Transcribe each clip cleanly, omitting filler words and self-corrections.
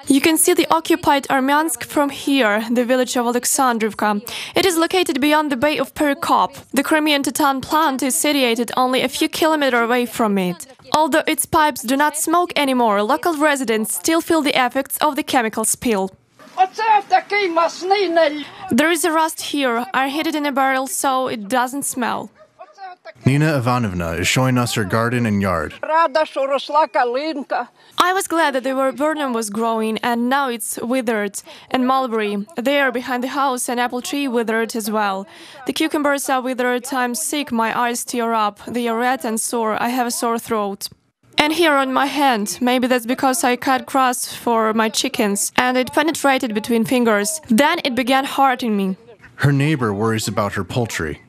You can see the occupied Armyansk from here, the village of Alexandrivka. It is located beyond the Bay of Perikop. The Crimean Titan plant is situated only a few kilometers away from it. Although its pipes do not smoke anymore, local residents still feel the effects of the chemical spill. There is a rust here. I hid it in a barrel so it doesn't smell. Nina Ivanovna is showing us her garden and yard. I was glad that the viburnum was growing, and now it's withered. And mulberry, there behind the house, an apple tree withered as well. The cucumbers are withered. I'm sick, my eyes tear up. They are red and sore. I have a sore throat. And here on my hand, maybe that's because I cut grass for my chickens, and it penetrated between fingers. Then it began hurting me. Her neighbor worries about her poultry.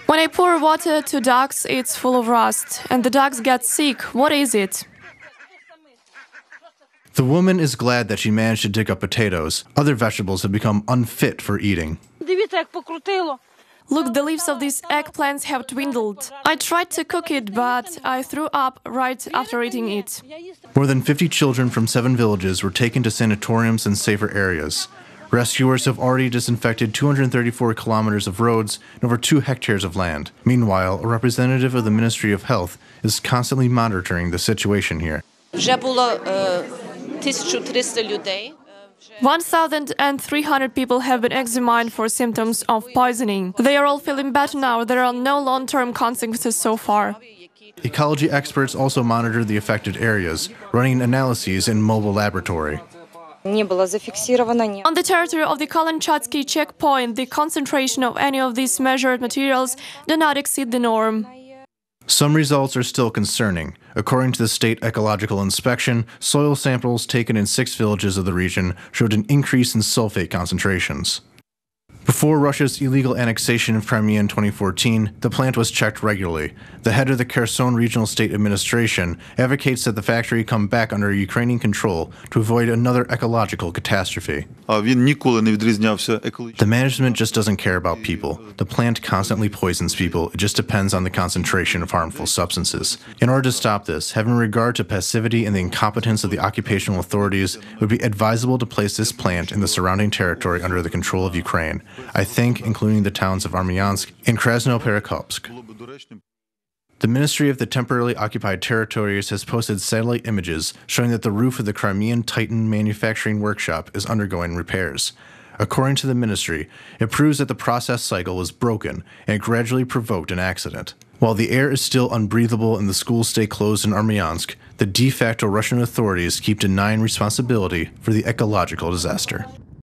When I pour water to ducks, it's full of rust, and the ducks get sick. What is it? The woman is glad that she managed to dig up potatoes. Other vegetables have become unfit for eating. Look, the leaves of these eggplants have dwindled. I tried to cook it, but I threw up right after eating it. More than 50 children from 7 villages were taken to sanatoriums and safer areas. Rescuers have already disinfected 234 kilometers of roads and over 2 hectares of land. Meanwhile, a representative of the Ministry of Health is constantly monitoring the situation here. 1,300 people have been examined for symptoms of poisoning. They are all feeling better now. There are no long-term consequences so far. Ecology experts also monitor the affected areas, running analyses in mobile laboratory. On the territory of the Kalanchatsky checkpoint, the concentration of any of these measured materials do not exceed the norm. Some results are still concerning. According to the state ecological inspection, soil samples taken in 6 villages of the region showed an increase in sulfate concentrations. Before Russia's illegal annexation of Crimea in 2014, the plant was checked regularly. The head of the Kherson Regional State Administration advocates that the factory come back under Ukrainian control to avoid another ecological catastrophe. The management just doesn't care about people. The plant constantly poisons people. It just depends on the concentration of harmful substances. In order to stop this, having regard to passivity and the incompetence of the occupational authorities, it would be advisable to place this plant in the surrounding territory under the control of Ukraine. I think including the towns of Armyansk and Krasnoperokopsk. The Ministry of the Temporarily Occupied Territories has posted satellite images showing that the roof of the Crimean Titan manufacturing workshop is undergoing repairs. According to the ministry, it proves that the process cycle was broken and it gradually provoked an accident. While the air is still unbreathable and the schools stay closed in Armyansk, the de facto Russian authorities keep denying responsibility for the ecological disaster.